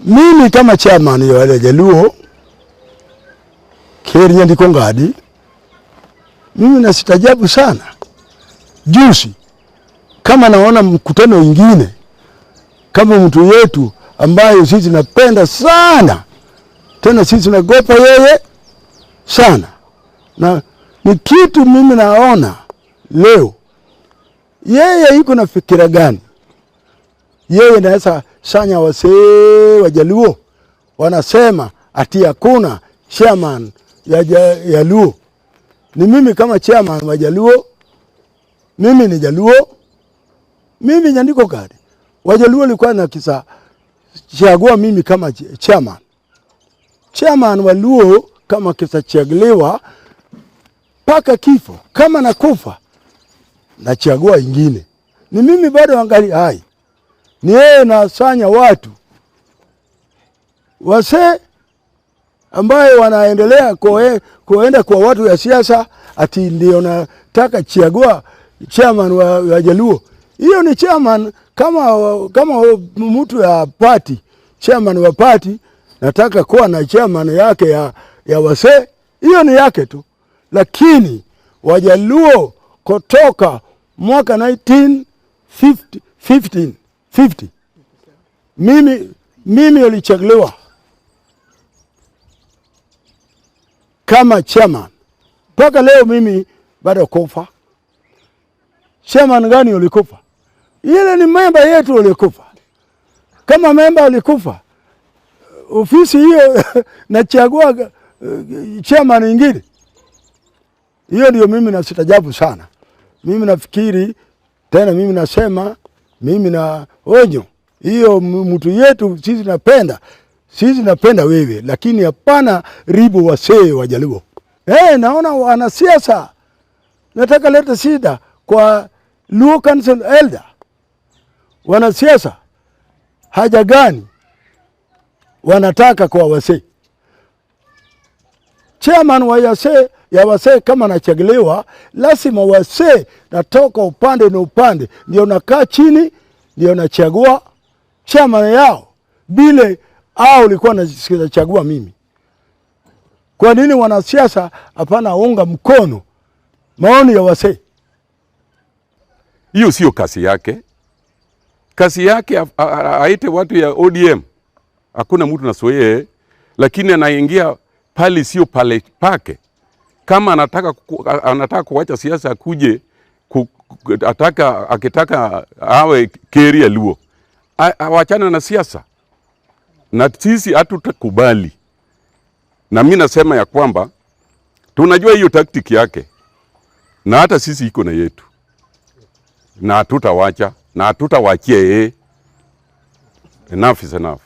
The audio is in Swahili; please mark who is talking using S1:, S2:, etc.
S1: Mimi kama chairman ya wale Jaluo Keria ndiko ngadi, mimi nasitajabu sana. Juzi kama naona mkutano mwingine kama mtu yetu ambaye sisi napenda sana, tena sisi nagopa yeye sana, na ni kitu mimi naona leo yeye yuko na fikira gani. Yeye naweza sanya wasee wa Jaluo wanasema ati hakuna chairman ya Luo. Ni mimi kama chairman wa Jaluo, mimi ni Jaluo, mimi nyandiko kadi. Wajaluo walikuwa na kisa chagua mimi kama chairman. Chairman wa Luo kama kisa chaguliwa paka kifo. Kama nakufa na chagua ingine. Ni mimi bado angali hai. Ni yeye nasanya watu wase ambaye wanaendelea kuenda kwa watu ya siasa ati ndio nataka chagua chairman wa Jaluo. Hiyo ni chairman kama mtu ya party, chairman wa party nataka kuwa na chairman yake ya wase, hiyo ni yake tu. Lakini Wajaluo kutoka mwaka 1950 mimi ulichaguliwa kama chairman. Paka leo mimi bado kufa. Chairman gani ulikufa? Ile ni member yetu ulikufa. Kama member ulikufa, ofisi hiyo nachagua chairman ingine. Hiyo ndio mimi nasitajabu sana. Mimi nafikiri tena, mimi nasema, mimi na onyo hiyo mtu yetu sisi napenda wewe, lakini hapana ribu wasee wa Jaluo. Naona wanasiasa nataka leta shida kwa Luo Council Elder. Wanasiasa haja gani wanataka kwa wasee? Chairman wa wasee kama nachaguliwa, lazima wasee natoka upande na upande ndio nakaa chini ndio nachagua chairman yao. Bile ulikuwa nachagua mimi. Kwa nini wanasiasa hapana unga mkono maoni ya wasee?
S2: Hiyo sio kasi yake. Kasi yake aite watu ya ODM. Hakuna mtu nasoye, lakini anaingia pale sio pale pake. Kama anataka kuacha siasa akuje akitaka awe Keria Luo. Awachana na siasa. Na sisi hatutakubali. Na mimi nasema ya kwamba tunajua hiyo tactic yake. Na hata sisi iko na yetu. Na hatutawacha, na hatutawachia yeye. Enough is enough.